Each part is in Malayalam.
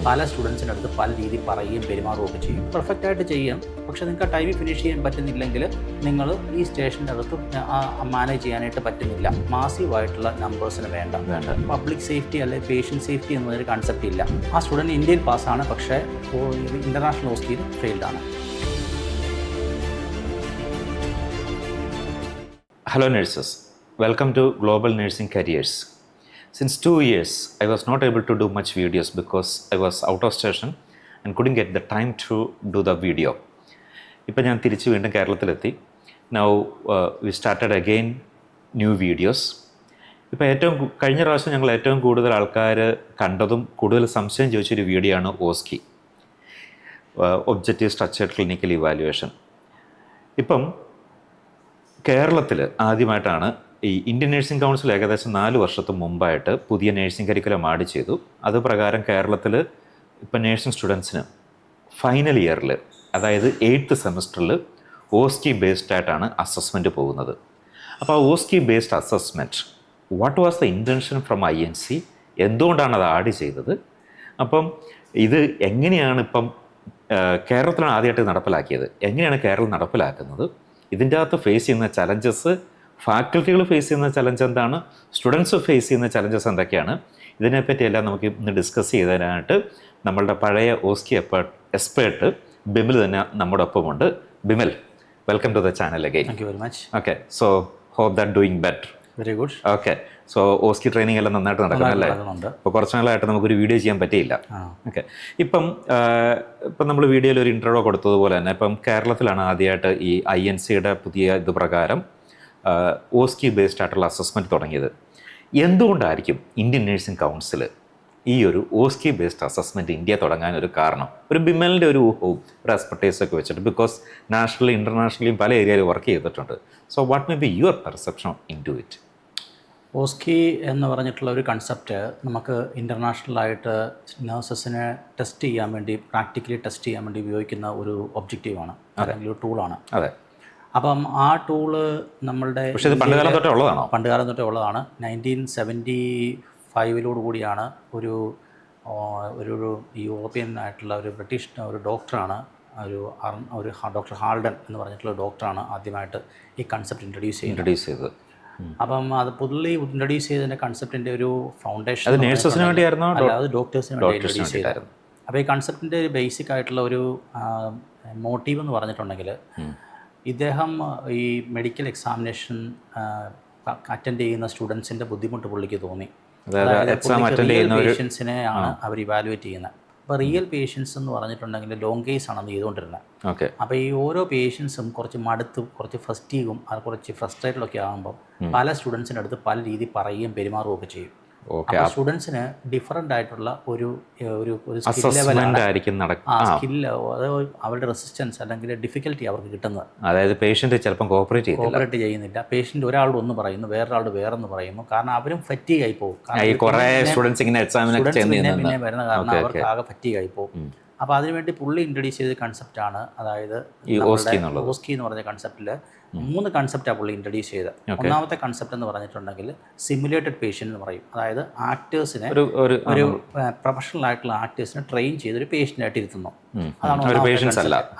പല സ്റ്റുഡൻസിൻ്റെ അടുത്ത് പല രീതിയിൽ പറയുകയും പെരുമാറുകയൊക്കെ ചെയ്യും. പെർഫെക്റ്റായിട്ട് ചെയ്യാം, പക്ഷേ നിങ്ങൾക്ക് ആ ടൈമിൽ ഫിനിഷ് ചെയ്യാൻ പറ്റുന്നില്ലെങ്കിൽ നിങ്ങൾ ഈ സ്റ്റേഷൻ്റെ അകത്ത് മാനേജ് ചെയ്യാനായിട്ട് പറ്റുന്നില്ല. മാസീവായിട്ടുള്ള നമ്പേഴ്സിന് വേണ്ട. പബ്ലിക് സേഫ്റ്റി അല്ലെങ്കിൽ പേഷ്യൻ്റ് സേഫ്റ്റി എന്നൊരു കൺസെപ്റ്റ് ഇല്ല. ആ സ്റ്റുഡൻറ്റ് ഇന്ത്യയിൽ പാസ്സാണ്, പക്ഷേ international ഓസ്കിയിൽ ഫെയിൽഡാണ്. Hello nurses, welcome to Global Nursing Careers. Since 2 years, I was not able to do much videos because I was out of station and couldn't get the time to do the video. ഇപ്പോൾ ഞാൻ തിരിച്ച് വീണ്ടും കേരളത്തിലെത്തി. Now we started again new videos. ഇപ്പോൾ കഴിഞ്ഞ പ്രാവശ്യം ഞങ്ങൾ ഏറ്റവും കൂടുതൽ ആൾക്കാർ കണ്ടതും കൂടുതൽ സംശയം ചോദിച്ചൊരു വീഡിയോ ആണ് ഓസ്കി, ഒബ്ജക്റ്റീവ് സ്ട്രക്ചേർഡ് ക്ലിനിക്കൽ ഇവാലുവേഷൻ. ഇപ്പം കേരളത്തിൽ ആദ്യമായിട്ടാണ് ഈ ഇന്ത്യൻ നഴ്സിംഗ് കൗൺസിൽ ഏകദേശം 4 വർഷത്തിന് മുമ്പായിട്ട് പുതിയ നഴ്സിംഗ് കരിക്കുലം ആഡ് ചെയ്തു. അത് പ്രകാരം കേരളത്തിൽ ഇപ്പം നഴ്സിംഗ് സ്റ്റുഡൻസിന് ഫൈനൽ ഇയറിൽ, അതായത് 8th സെമസ്റ്ററിൽ ഓസ്കി ബേസ്ഡ് ആയിട്ടാണ് അസസ്മെൻറ്റ് പോകുന്നത്. അപ്പോൾ ആ OSCE based assessment, what was the intention from INC, എന്തുകൊണ്ടാണ് അത് ആഡ് ചെയ്തത്, അപ്പം ഇത് എങ്ങനെയാണ് ഇപ്പം കേരളത്തിലാണ് ആദ്യമായിട്ട് നടപ്പിലാക്കിയത്, എങ്ങനെയാണ് കേരളം നടപ്പിലാക്കുന്നത്, ഇതിൻ്റെ അകത്ത് ഫേസ് ചെയ്യുന്ന ചലഞ്ചസ്, ഫാക്കൽറ്റികൾ ഫേസ് ചെയ്യുന്ന ചലഞ്ച് എന്താണ്, സ്റ്റുഡൻസ് ഫേസ് ചെയ്യുന്ന ചലഞ്ചസ് എന്തൊക്കെയാണ്, ഇതിനെപ്പറ്റിയെല്ലാം നമുക്ക് ഇന്ന് ഡിസ്കസ് ചെയ്തതിനായിട്ട് നമ്മളുടെ പഴയ ഓസ്കി എക്സ്പേർട്ട് ബിമൽ തന്നെ നമ്മുടെ ഒപ്പമുണ്ട്. Bimal, welcome to the channel again. Thank you very much. Okay, so hope that doing better. Very good. Okay, so OSCE training എല്ലാം നന്നായിട്ട് നടക്കുന്നല്ലേ? ഇപ്പോൾ കുറച്ച് നാളായിട്ട് നമുക്കൊരു വീഡിയോ ചെയ്യാൻ പറ്റിയില്ല. ഓക്കെ, ഇപ്പം നമ്മൾ വീഡിയോയിൽ ഒരു ഇൻട്രോ കൊടുത്തതുപോലെ തന്നെ ഇപ്പം കേരളത്തിലാണ് ആദ്യമായിട്ട് ഈ INCയുടെ പുതിയ ഇത് പ്രകാരം ഓസ്കി ബേസ്ഡ് ആയിട്ടുള്ള അസസ്മെൻറ്റ് തുടങ്ങിയത്. എന്തുകൊണ്ടായിരിക്കും ഇന്ത്യൻ നഴ്സിംഗ് കൗൺസിൽ ഈ ഒരു ഓസ്കി ബേസ്ഡ് അസസ്മെൻറ്റ് ഇന്ത്യ തുടങ്ങാനൊരു കാരണം? ഒരു ബിമലിൻ്റെ ഒരു ഊഹവും ഒരു എക്സ്പെർട്ടൈസൊക്കെ വെച്ചിട്ട്, ബിക്കോസ് നാഷണലി ഇൻ്റർനാഷണലിയും പല ഏരിയയിൽ വർക്ക് ചെയ്തിട്ടുണ്ട്. So what may be your perception in to it? OSCE എന്ന് പറഞ്ഞിട്ടുള്ള ഒരു കൺസെപ്റ്റ് നമുക്ക് ഇൻ്റർനാഷണലായിട്ട് നഴ്സസിനെ ടെസ്റ്റ് ചെയ്യാൻ വേണ്ടി, പ്രാക്ടിക്കലി ടെസ്റ്റ് ചെയ്യാൻ വേണ്ടി ഉപയോഗിക്കുന്ന ഒരു ഒബ്ജക്റ്റീവാണ്, അല്ലെങ്കിൽ ഒരു ടൂളാണ്. അതെ. അപ്പം ആ ടൂള് നമ്മളുടെ പണ്ടുകാലം തൊട്ടേ ഉള്ളതാണോ? പണ്ടുകാലം തൊട്ടേ ഉള്ളതാണ്. 1975 കൂടിയാണ് ഒരു യൂറോപ്യൻ ആയിട്ടുള്ള ഒരു ബ്രിട്ടീഷ് ഒരു ഡോക്ടറാണ്, ഒരു ഡോക്ടർ ഹാൾഡൻ എന്ന് പറഞ്ഞിട്ടുള്ള ഡോക്ടറാണ് ആദ്യമായിട്ട് ഈ കൺസെപ്റ്റ് ഇൻട്രൊഡ്യൂസ് ചെയ്തത്. അപ്പം അത് പുള്ളി ഇൻട്രൊഡ്യൂസ് ചെയ്തതിൻ്റെ കൺസെപ്റ്റിൻ്റെ ഒരു ഫൗണ്ടേഷൻ അത് നേഴ്സസിന് വേണ്ടിയായിരുന്നോ? അല്ല, അത് ഡോക്ടേഴ്സിന് വേണ്ടി ഇൻട്രൊഡ്യൂസ് ചെയ്തായിരുന്നു. അപ്പോൾ ഈ കൺസെപ്റ്റിൻ്റെ ഒരു ബേസിക് ആയിട്ടുള്ള ഒരു മോട്ടീവ് എന്ന് പറഞ്ഞിട്ടുണ്ടെങ്കിൽ, ഇദ്ദേഹം ഈ മെഡിക്കൽ എക്സാമിനേഷൻ അറ്റൻഡ് ചെയ്യുന്ന സ്റ്റുഡൻസിൻ്റെ ബുദ്ധിമുട്ട് പുള്ളിക്ക് തോന്നി. പേഷ്യൻസിനെ ആണ് അവർ ഇവാലുവേറ്റ് ചെയ്യുന്നത്. അപ്പോൾ റിയൽ പേഷ്യൻസ് എന്ന് പറഞ്ഞിട്ടുണ്ടെങ്കിൽ ലോങ് കേസ് ആണ് ചെയ്തുകൊണ്ടിരുന്നത്. അപ്പോൾ ഈ ഓരോ പേഷ്യൻസും കുറച്ച് മടുത്തും കുറച്ച് ഫസ്റ്റീഗും കുറച്ച് ഫ്രസ്ട്രേറ്റഡൊക്കെ ആകുമ്പോൾ പല സ്റ്റുഡൻസിൻ്റെ അടുത്ത് പല രീതിയിൽ പറയുകയും പെരുമാറുകയൊക്കെ ചെയ്യും. സ്റ്റുഡൻസിന് ഡിഫറൻ്റ് ആയിട്ടുള്ള ഒരു സ്കില്ല്, അവരുടെ റെസിസ്റ്റൻസ് അല്ലെങ്കിൽ ഡിഫിക്കൽറ്റി അവർക്ക് കിട്ടുന്നത്. അതായത് പേഷ്യൻ്റ് ചിലപ്പം കോപ്പറേറ്റ് ചെയ്യുന്നില്ല. പേഷ്യൻ്റ് ഒരാളോട് ഒന്ന് പറയുന്നു, വേറൊരാളോട് വേറൊന്ന് പറയുന്നു. കാരണം അവരും ഫറ്റീഗ് ആയി പോകും. പിന്നെ വരുന്ന കാരണം അവർക്ക് ആകെ ഫറ്റീഗ് ആയി പോകും. അപ്പോൾ അതിനുവേണ്ടി പുള്ളി ഇൻട്രൊഡ്യൂസ് ചെയ്ത കൺസെപ്റ്റാണ്, അതായത് ഓസ്കി എന്ന് പറഞ്ഞ കൺസെപ്റ്റിൽ 3 കൺസെപ്റ്റാണ് പുള്ളി ഇൻട്രൊഡ്യൂസ് ചെയ്തത്. ഒന്നാമത്തെ കൺസെപ്റ്റ് എന്ന് പറഞ്ഞിട്ടുണ്ടെങ്കിൽ സിമുലേറ്റഡ് പേഷ്യൻ്റ് എന്ന് പറയും. അതായത് ആക്ടേഴ്സിനെ, ഒരു പ്രൊഫഷണൽ ആയിട്ടുള്ള ആക്ടേഴ്സിനെ ട്രെയിൻ ചെയ്തൊരു പേഷ്യൻ്റായിട്ട് ഇരുത്തുന്നു. അതാണ്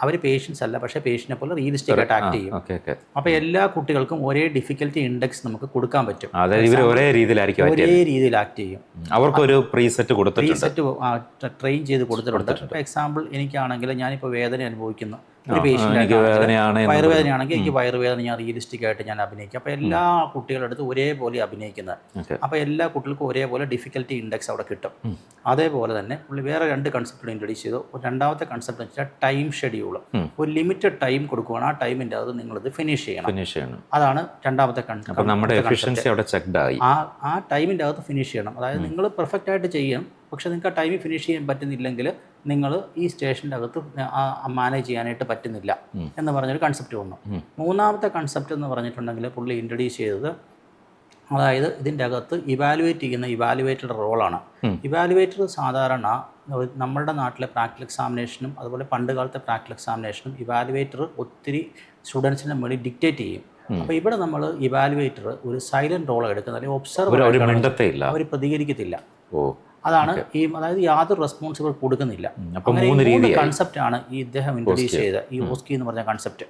അവർ പേഷ്യൻസ് അല്ല, പക്ഷേ പേഷ്യനെ പോലെ റിയലിസ്റ്റിക് ആയിട്ട് ആക്ട് ചെയ്യും. അപ്പോൾ എല്ലാ കുട്ടികൾക്കും ഒരേ ഡിഫിക്കൽറ്റി ഇൻഡെക്സ് നമുക്ക് കൊടുക്കാൻ പറ്റും. ഒരേ രീതിയിൽ ആക്ട് ചെയ്യും. അവർക്കൊരു പ്രീസെറ്റ് ട്രെയിൻ ചെയ്ത് കൊടുത്തിട്ടുണ്ട്. ഇപ്പോൾ എക്സാമ്പിൾ, എനിക്കാണെങ്കിൽ ഞാനിപ്പോൾ വേദന അനുഭവിക്കുന്നു, ഒരു പേഷ്യൻ്റ് വയറുവേദനയാണെങ്കിൽ എനിക്ക് വയറുവേദന ഞാൻ റിയലിസ്റ്റിക് ആയിട്ട് ഞാൻ അഭിനയിക്കും. അപ്പോൾ എല്ലാ കുട്ടികളുടെ അടുത്ത് ഒരേപോലെ അഭിനയിക്കുന്നത്. അപ്പോൾ എല്ലാ കുട്ടികൾക്കും ഒരേപോലെ ഡിഫിക്കൽറ്റി ഇൻഡെക്സ് അവിടെ കിട്ടും. അതേപോലെ തന്നെ പുള്ളി വേറെ 2 കൺസെപ്റ്റുകൾ ഇൻട്രൊഡ്യൂസ് ചെയ്തു. രണ്ടാമത്തെ കൺസെപ്റ്റ് എന്ന് വെച്ചാൽ ടൈം ഷെഡ്യൂൾ. ഒരു ലിമിറ്റഡ് ടൈം കൊടുക്കുകയാണ്, ആ ടൈമിൻ്റെ അത് നിങ്ങളിത് ഫിനിഷ് ചെയ്യണം. അതാണ് രണ്ടാമത്തെ കൺസെപ്റ്റ്. ആ ടൈമിൻ്റെ അകത്ത് ഫിനിഷ് ചെയ്യണം. അതായത് നിങ്ങൾ പെർഫെക്റ്റ് ആയിട്ട് ചെയ്യണം, പക്ഷെ നിങ്ങൾക്ക് ആ ടൈമിൽ ഫിനിഷ് ചെയ്യാൻ പറ്റുന്നില്ലെങ്കിൽ നിങ്ങൾ ഈ സ്റ്റേഷൻ്റെ അകത്ത് മാനേജ് ചെയ്യാനായിട്ട് പറ്റുന്നില്ല എന്ന് പറഞ്ഞൊരു കൺസെപ്റ്റ് വന്നു. മൂന്നാമത്തെ കൺസെപ്റ്റ് എന്ന് പറഞ്ഞിട്ടുണ്ടെങ്കിൽ പുള്ളി ഇൻട്രൊഡ്യൂസ് ചെയ്തത്, അതായത് ഇതിൻ്റെ അകത്ത് ഇവാലുവേറ്റ് ചെയ്യുന്ന ഇവാലുവേറ്ററുടെ റോളാണ്. ഇവാലുവേറ്റർ സാധാരണ നമ്മളുടെ നാട്ടിലെ പ്രാക്ടിക്കൽ എക്സാമിനേഷനും അതുപോലെ പണ്ട് കാലത്തെ പ്രാക്ടിക്കൽ എക്സാമിനേഷനും ഇവാലുവേറ്റർ ഒത്തിരി സ്റ്റുഡൻസിന് വേണ്ടി ഡിക്റ്റേറ്റ് ചെയ്യും. അപ്പോൾ ഇവിടെ നമ്മൾ ഇവാലുവേറ്റർ ഒരു സൈലന്റ് റോൾ എടുക്കുന്നത്, അല്ലെങ്കിൽ ഒബ്സർവർ, അവർ പ്രതികരിക്കത്തില്ല. അതാണ് അതായത് യാതൊരു റെസ്പോൺസിബിൾ കൊടുക്കുന്നില്ല. അപ്പോൾ അങ്ങനെ 3 കൺസെപ്റ്റാണ് ഇദ്ദേഹം ഇൻട്രൊഡ്യൂസ് ചെയ്ത ഈ ഓസ്കി എന്ന് പറഞ്ഞ കൺസെപ്റ്റ്.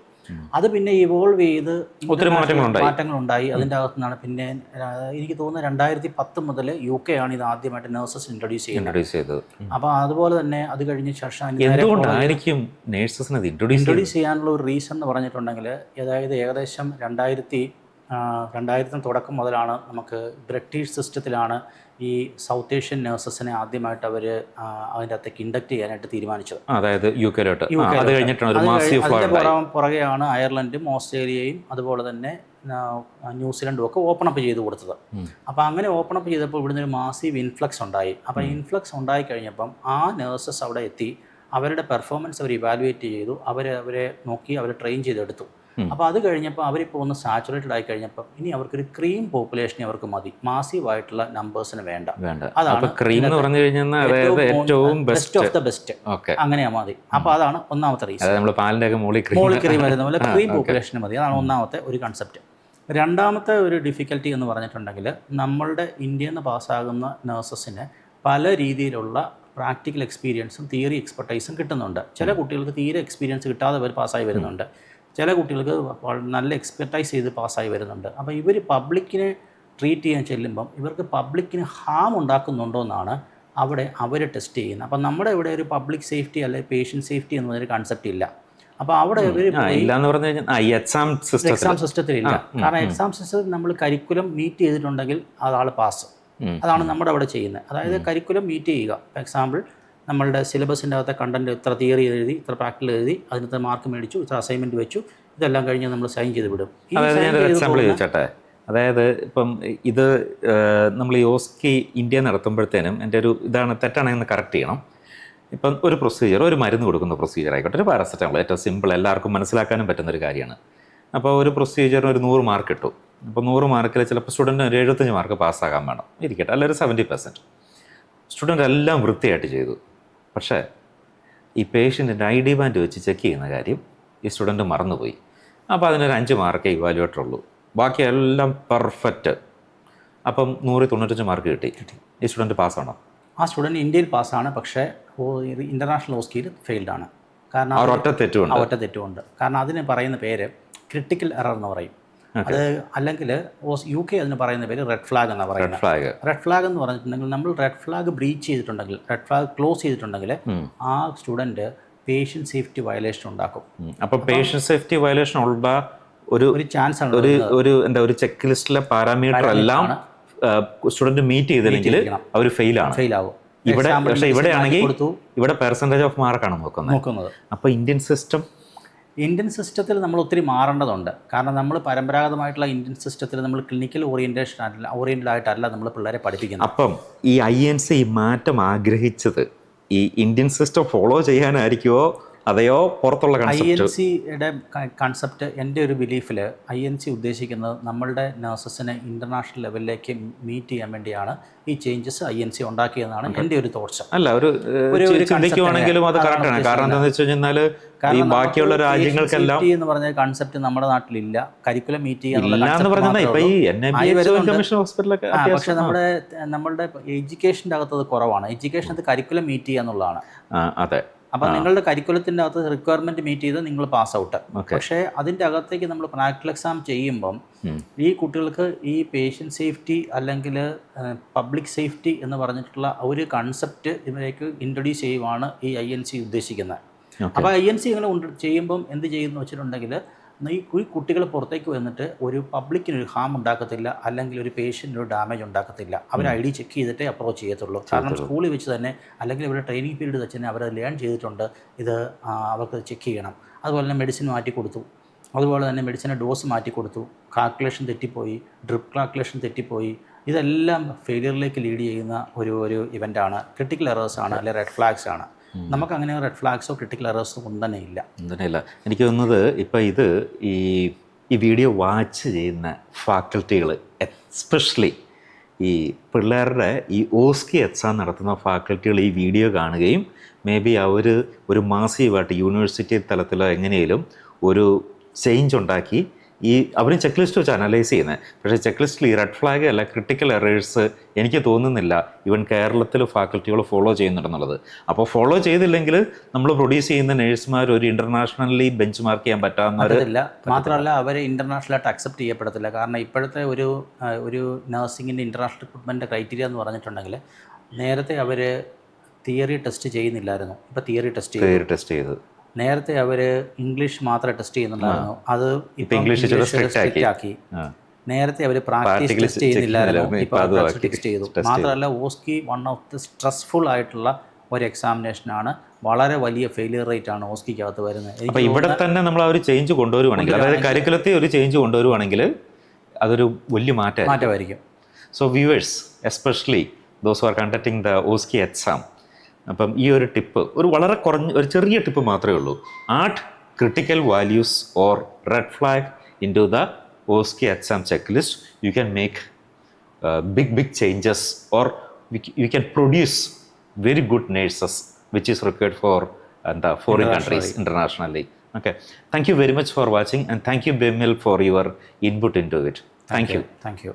അത് പിന്നെ ഇവോൾവ് ചെയ്ത് ഒത്തിരി മാറ്റങ്ങളുണ്ടായി. അതിൻ്റെ അകത്തു നിന്നാണ് പിന്നെ എനിക്ക് തോന്നുന്നു 2010 മുതൽ UK ആണ് ഇത് ആദ്യമായിട്ട് നഴ്സസ് ഇൻട്രൊഡ്യൂസ് ചെയ്യുന്നത്. അപ്പോൾ അതുപോലെ തന്നെ അത് കഴിഞ്ഞ ശേഷം ഇൻട്രൊഡ്യൂസ് ചെയ്യാനുള്ള ഒരു റീസൺ എന്ന് പറഞ്ഞിട്ടുണ്ടെങ്കിൽ, അതായത് ഏകദേശം 2000 തുടക്കം മുതലാണ് നമുക്ക് ബ്രിട്ടീഷ് സിസ്റ്റത്തിലാണ് ഈ സൗത്ത് ഏഷ്യൻ നഴ്സസിനെ ആദ്യമായിട്ട് അവർ അതിൻ്റെ അകത്തേക്ക് ഇൻഡക്ട് ചെയ്യാനായിട്ട് തീരുമാനിച്ചത്. അതായത് പുറകെയാണ് അയർലൻഡും ഓസ്ട്രേലിയയും അതുപോലെ തന്നെ ന്യൂസിലൻഡും ഒക്കെ ഓപ്പൺ അപ്പ് ചെയ്ത് കൊടുത്തത്. അപ്പോൾ അങ്ങനെ ഓപ്പൺ അപ്പ് ചെയ്തപ്പോൾ ഇവിടുന്ന് ഒരു മാസീവ് ഇൻഫ്ലക്സ് ഉണ്ടായി. അപ്പോൾ ഇൻഫ്ലക്സ് ഉണ്ടായി കഴിഞ്ഞപ്പം ആ നഴ്സസ് അവിടെ എത്തി, അവരുടെ പെർഫോമൻസ് അവർ ഇവാലുവേറ്റ് ചെയ്തു, അവരെ നോക്കി അവരെ ട്രെയിൻ ചെയ്തെടുത്തു. അപ്പോൾ അത് കഴിഞ്ഞപ്പോൾ അവരിപ്പോൾ ഒന്ന് സാച്ചുറേറ്റഡ് ആയി കഴിഞ്ഞപ്പോൾ ഇനി അവർക്കൊരു ക്രീം പോപ്പുലേഷനെ അവർക്ക് മതി, മാസീവായിട്ടുള്ള നമ്പേഴ്സിന് വേണ്ട. അതാണ് ബെസ്റ്റ് ഓഫ് ദ ബെസ്റ്റ്, അങ്ങനെയാ മതി. അപ്പോൾ അതാണ് ഒന്നാമത്തെ റീസൺ. മോളിൽ ക്രീം വരുന്ന പോലെ ക്രീം പോപ്പുലേഷന് മതി, അതാണ് ഒന്നാമത്തെ ഒരു കൺസെപ്റ്റ്. രണ്ടാമത്തെ ഒരു ഡിഫിക്കൽട്ടി എന്ന് പറഞ്ഞിട്ടുണ്ടെങ്കിൽ, നമ്മളുടെ ഇന്ത്യയിൽ നിന്ന് പാസ്സാകുന്ന നഴ്സസിന് പല രീതിയിലുള്ള പ്രാക്ടിക്കൽ എക്സ്പീരിയൻസും തിയറി എക്സ്പെർട്ടൈസും കിട്ടുന്നുണ്ട്. ചില കുട്ടികൾക്ക് തീരെ എക്സ്പീരിയൻസ് കിട്ടാതെ അവർ പാസ്സായി വരുന്നുണ്ട്, ചില കുട്ടികൾക്ക് നല്ല എക്സ്പെർട്ടൈസ് ചെയ്ത് പാസ്സായി വരുന്നുണ്ട്. അപ്പോൾ ഇവർ പബ്ലിക്കിനെ ട്രീറ്റ് ചെയ്യാൻ ചെല്ലുമ്പം ഇവർക്ക് പബ്ലിക്കിന് ഹാം ഉണ്ടാക്കുന്നുണ്ടോ എന്നാണ് അവിടെ അവർ ടെസ്റ്റ് ചെയ്യുന്നത്. അപ്പം നമ്മുടെ ഇവിടെ ഒരു പബ്ലിക് സേഫ്റ്റി അല്ലെങ്കിൽ പേഷ്യൻ്റ് സേഫ്റ്റി എന്ന് പറഞ്ഞൊരു കൺസെപ്റ്റ് ഇല്ല. അപ്പോൾ അവിടെ ഇവർ എക്സാം സിസ്റ്റത്തിലില്ല. കാരണം എക്സാം സിസ്റ്റത്തിൽ നമ്മൾ കരിക്കുലം മീറ്റ് ചെയ്തിട്ടുണ്ടെങ്കിൽ അതാൾ പാസ്. അതാണ് നമ്മുടെ അവിടെ ചെയ്യുന്നത്. അതായത് കരിക്കുലം മീറ്റ് ചെയ്യുക. ഫോർ എക്സാമ്പിൾ, നമ്മളുടെ സിലബസിൻ്റെ അകത്തെ കണ്ടൻറ്റ് ഇത്ര തിയറി എഴുതി, ഇത്ര പ്രാക്ടിക്കൽ എഴുതി, അതിനകത്ത് മാർക്ക് മേടിച്ചു, ഇത്ര അസൈൻമെൻറ്റ് വെച്ചു, ഇതെല്ലാം കഴിഞ്ഞ് നമ്മൾ സൈൻ ചെയ്ത് വിടും. എക്സാമ്പിൾ ചോദിച്ചോട്ടെ, അതായത് ഇപ്പം ഇത് നമ്മൾ ഈ ഓസ്കി ഇന്ത്യ നടത്തുമ്പോഴത്തേനും എൻ്റെ ഒരു ഇതാണ് തെറ്റാണെന്ന് കറക്റ്റ് ചെയ്യണം. ഇപ്പം ഒരു പ്രൊസീജിയർ, ഒരു മരുന്ന് കൊടുക്കുന്ന പ്രൊസീജിയർ ആയിക്കോട്ടെ, ഒരു പാരസെറ്റമോൾ, ഏറ്റവും സിമ്പിൾ, എല്ലാവർക്കും മനസ്സിലാക്കാനും പറ്റുന്നൊരു കാര്യമാണ്. അപ്പോൾ ഒരു പ്രൊസീജിയറിന് ഒരു 100 മാർക്ക് കിട്ടും. അപ്പോൾ 100 മാർക്കിൽ ചിലപ്പോൾ സ്റ്റുഡൻറ്റിന് ഒരു 75 മാർക്ക് പാസ്സാകാൻ വേണം ഇരിക്കട്ടെ, അല്ലെങ്കിൽ 70%. സ്റ്റുഡൻ്റ് എല്ലാം വൃത്തിയായിട്ട് ചെയ്തു. പക്ഷേ ഈ പേഷ്യൻറ്റിൻ്റെ ID ബാൻഡ് വെച്ച് ചെക്ക് ചെയ്യുന്ന കാര്യം ഈ സ്റ്റുഡൻറ്റ് മറന്നുപോയി. അപ്പോൾ അതിനൊരു 5 മാർക്കേ ഇവാലുവേറ്റർ ഉള്ളൂ, ബാക്കി എല്ലാം പെർഫെക്റ്റ്. അപ്പം 195 മാർക്ക് കിട്ടി. ഈ സ്റ്റുഡൻറ്റ് പാസ്സാണോ? ആ സ്റ്റുഡൻറ്റ് ഇന്ത്യയിൽ പാസ്സാണ്, പക്ഷേ ഇൻ്റർനാഷണൽ ഓസ്കിയിൽ ഫെയിൽഡാണ്. കാരണം ഒറ്റ തെറ്റുമുണ്ട്. കാരണം അതിന് പറയുന്ന പേര് ക്രിട്ടിക്കൽ എറർ എന്ന് പറയും. അത് അല്ലെങ്കിൽ UK അതിന് പറയുന്ന പേര് റെഡ് ഫ്ലാഗ് എന്നാണ് പറയുന്നത്. റെഡ് ഫ്ലാഗ് എന്ന് പറഞ്ഞിട്ടുണ്ടെങ്കിൽ, നമ്മൾ റെഡ് ഫ്ലാഗ് ബ്രീച്ച് ചെയ്തിട്ടുണ്ടെങ്കിൽ, റെഡ് ഫ്ലാഗ് ക്ലോസ് ചെയ്തിട്ടുണ്ടെങ്കിൽ ആ സ്റ്റുഡൻറ്റ് പേഷ്യൻ്റ് സേഫ്റ്റി വയലേഷൻ ഉണ്ടാക്കും. അപ്പോൾ പേഷ്യൻ്റ് സേഫ്റ്റി വയലേഷൻ ഉള്ള ഒരു ചാൻസ് ആണ്. ഒരു ചെക്ക് ലിസ്റ്റിലെ പാരാമീറ്റർ എല്ലാം സ്റ്റുഡൻറ്റ് മീറ്റ് ചെയ്തില്ലെങ്കിൽ അവർ ഫെയിൽ ആവും. ഇവിടെയാണെങ്കിൽ ഇവിടെ പെർസെൻറ്റേജ് ഓഫ് മാർക്കാണ് നോക്കുന്നത്. അപ്പോൾ ഇന്ത്യൻ സിസ്റ്റത്തിൽ നമ്മൾ ഒത്തിരി മാറേണ്ടതുണ്ട്. കാരണം നമ്മൾ പരമ്പരാഗതമായിട്ടുള്ള ഇന്ത്യൻ സിസ്റ്റത്തിൽ നമ്മൾ ക്ലിനിക്കൽ ഓറിയൻറ്റഡ് ആയിട്ടല്ല നമ്മൾ പിള്ളേരെ പഠിപ്പിക്കുന്നത്. അപ്പം ഈ INC മാറ്റം ആഗ്രഹിച്ചത് ഈ ഇന്ത്യൻ സിസ്റ്റം ഫോളോ ചെയ്യാനായിരിക്കുമോ അതെയോ പുറത്തുള്ള INCയുടെ കൺസെപ്റ്റ്? എൻ്റെ ഒരു ബിലീഫിൽ INC ഉദ്ദേശിക്കുന്നത് നമ്മളുടെ നഴ്സസിനെ ഇൻ്റർനാഷണൽ ലെവലിലേക്ക് മീറ്റ് ചെയ്യാൻ വേണ്ടിയാണ് ഈ ചേഞ്ചസ് INC ഉണ്ടാക്കിയതെന്നാണ് എൻ്റെ ഒരു തോട്ട്സ്. അല്ല, ഒരു ചിന്തിക്കുവാണെങ്കിലും അത് കറക്റ്റാണ്. കാരണം എന്താണെന്ന് വെച്ച് കഴിഞ്ഞാൽ ഈ ബാക്കിയുള്ള രാജ്യങ്ങൾക്കെല്ലാം എന്ന് പറഞ്ഞ കൺസെപ്റ്റ് നമ്മുടെ നാട്ടിലില്ല. കരിക്കുലം മീറ്റ് ചെയ്യാനുള്ള, പക്ഷേ നമ്മളുടെ എഡ്യൂക്കേഷൻ്റെ അകത്ത് അത് കുറവാണ്. എഡ്യൂക്കേഷനകത്ത് കരിക്കുലം മീറ്റ് ചെയ്യുക എന്നുള്ളതാണ്. അതെ. അപ്പം നിങ്ങളുടെ കരിക്കുലത്തിൻ്റെ അകത്ത് റിക്വയർമെൻറ്റ് മീറ്റ് ചെയ്ത് നിങ്ങൾ പാസ് ഔട്ട്. പക്ഷേ അതിൻ്റെ അകത്തേക്ക് നമ്മൾ പ്രാക്ടിക്കൽ എക്സാം ചെയ്യുമ്പം ഈ കുട്ടികൾക്ക് ഈ പേഷ്യൻ്റ് സേഫ്റ്റി അല്ലെങ്കിൽ പബ്ലിക് സേഫ്റ്റി എന്ന് പറഞ്ഞിട്ടുള്ള ഒരു കൺസെപ്റ്റ് ഇതിലേക്ക് ഇൻട്രൊഡ്യൂസ് ചെയ്യുവാണ് ഈ INC ഉദ്ദേശിക്കുന്നത്. അപ്പോൾ INC ഇങ്ങനെ ചെയ്യുമ്പം എന്ത് ചെയ്യുമെന്ന് വെച്ചിട്ടുണ്ടെങ്കിൽ, ഈ കുട്ടികൾ പുറത്തേക്ക് വന്നിട്ട് ഒരു പബ്ലിക്കിനൊരു ഹാം ഉണ്ടാക്കത്തില്ല, അല്ലെങ്കിൽ ഒരു പേഷ്യൻ്റിനൊരു ഡാമേജ് ഉണ്ടാക്കത്തില്ല. അവർ ID ചെക്ക് ചെയ്തിട്ടേ അപ്രോച്ച് ചെയ്യത്തുള്ളൂ. കാരണം സ്കൂളിൽ വെച്ച് തന്നെ അല്ലെങ്കിൽ ഇവരുടെ ട്രെയിനിങ് പീരീഡ് വെച്ച് തന്നെ അവർ ലേൺ ചെയ്തിട്ടുണ്ട് ഇത് അവർക്ക് ചെക്ക് ചെയ്യണം. അതുപോലെ തന്നെ മെഡിസിൻ മാറ്റി കൊടുത്തു, അതുപോലെ തന്നെ മെഡിസിൻ്റെ ഡോസ് മാറ്റി കൊടുത്തു, കാൽക്കുലേഷൻ തെറ്റിപ്പോയി, ഡ്രിപ്പ് കാൽക്കുലേഷൻ തെറ്റിപ്പോയി. ഇതെല്ലാം ഫെയിലിയറിലേക്ക് ലീഡ് ചെയ്യുന്ന ഒരു ഇവൻ്റാണ്. ക്രിട്ടിക്കൽ എറേഴ്സാണ്, അല്ലെങ്കിൽ റെഡ് ഫ്ലാഗ്സ് ആണ്. നമുക്കങ്ങനെ റെഡ് ഫ്ലാഗ്സോ ക്രിട്ടിക്കൽ എറേഴ്സോ ഒന്നും തന്നെ ഇല്ല. എനിക്ക് തോന്നുന്നത് ഇപ്പം ഈ വീഡിയോ വാച്ച് ചെയ്യുന്ന ഫാക്കൽറ്റികൾ, എസ്പെഷ്യലി ഈ പിള്ളേരുടെ ഈ ഓസ്കി എക്സാം നടത്തുന്ന ഫാക്കൽറ്റികൾ ഈ വീഡിയോ കാണുകയും മേ ബി അവർ ഒരു മാസീവായിട്ട് യൂണിവേഴ്സിറ്റി തലത്തിലോ എങ്ങനെയും ഒരു ചേഞ്ച് ഉണ്ടാക്കി അവരും ചെക്ക് ലിസ്റ്റ് വെച്ച് അനലൈസ് ചെയ്യുന്നത്. പക്ഷേ ചെക്ക് ലിസ്റ്റിൽ ഈ റെഡ് ഫ്ലാഗ് അല്ല ക്രിട്ടിക്കൽ എറേഴ്സ് എനിക്ക് തോന്നുന്നില്ല ഈവൻ കേരളത്തിൽ ഫാക്കൽറ്റികൾ ഫോളോ ചെയ്യുന്നുണ്ടെന്നുള്ളത്. അപ്പോൾ ഫോളോ ചെയ്തില്ലെങ്കിൽ നമ്മൾ പ്രൊഡ്യൂസ് ചെയ്യുന്ന നേഴ്സുമാർ ഒരു ഇൻ്റർനാഷണലി ബെഞ്ച് മാർക്ക് ചെയ്യാൻ പറ്റത്തില്ല. മാത്രമല്ല അവർ ഇൻ്റർനാഷണലായിട്ട് അക്സെപ്റ്റ് ചെയ്യപ്പെടത്തില്ല. കാരണം ഇപ്പോഴത്തെ ഒരു നഴ്സിംഗിൻ്റെ ഇൻ്റർനാഷണൽ റിക്രൂട്ട്മെൻറ്റ് ക്രൈറ്റീരിയ എന്ന് പറഞ്ഞിട്ടുണ്ടെങ്കിൽ നേരത്തെ അവർ തിയറി ടെസ്റ്റ് ചെയ്യുന്നില്ലായിരുന്നു. ഇപ്പോൾ തിയറി ടെസ്റ്റ് ചെയ്തു. നേരത്തെ അവർ ഇംഗ്ലീഷ് മാത്രമേ ടെസ്റ്റ് ചെയ്യുന്നുണ്ടായിരുന്നു. അത് ഇപ്പോൾ ഇംഗ്ലീഷ് സ്ട്രിക്റ്റ് ആക്കി. നേരത്തെ അവർ പ്രാക്ടീസ് ടെസ്റ്റ് ചെയ്യുന്നില്ലായിരുന്നു. ഇപ്പോൾ പ്രാക്ടീസ് ടെസ്റ്റ് ചെയ്തു. മാത്രമല്ല ഓസ്കി വൺ ഓഫ് ദി സ്ട്രെസ്ഫുൾ ആയിട്ടുള്ള ഒരു എക്സാമിനേഷനാണ്. വളരെ വലിയ ഫെയിലിയർ റേറ്റ് ആണ് ഓസ്കിക്കകത്ത് വരുന്നത്. അപ്പോൾ ഇവിടെ തന്നെ നമ്മൾ ആ ഒരു ചേഞ്ച് കൊണ്ടുവരുവാണെങ്കിൽ, അതായത് കരിക്കുലത്തിൽ ഒരു ചേഞ്ച് കൊണ്ടുവരുവാണെങ്കിൽ അതൊരു വലിയ മാറ്റമായിരിക്കും. So viewers, especially those who are conducting the OSCE exam, അപ്പം ഈ ഒരു ടിപ്പ്, ഒരു ചെറിയ ടിപ്പ് മാത്രമേ ഉള്ളൂ. Add critical values or red flag in to the OSCE exam check list. You can make big changes, or you can produce very good nurses, which is required for the foreign countries internationally. Okay, thank you very much for watching, and thank you Bemil for your input into it. Thank you.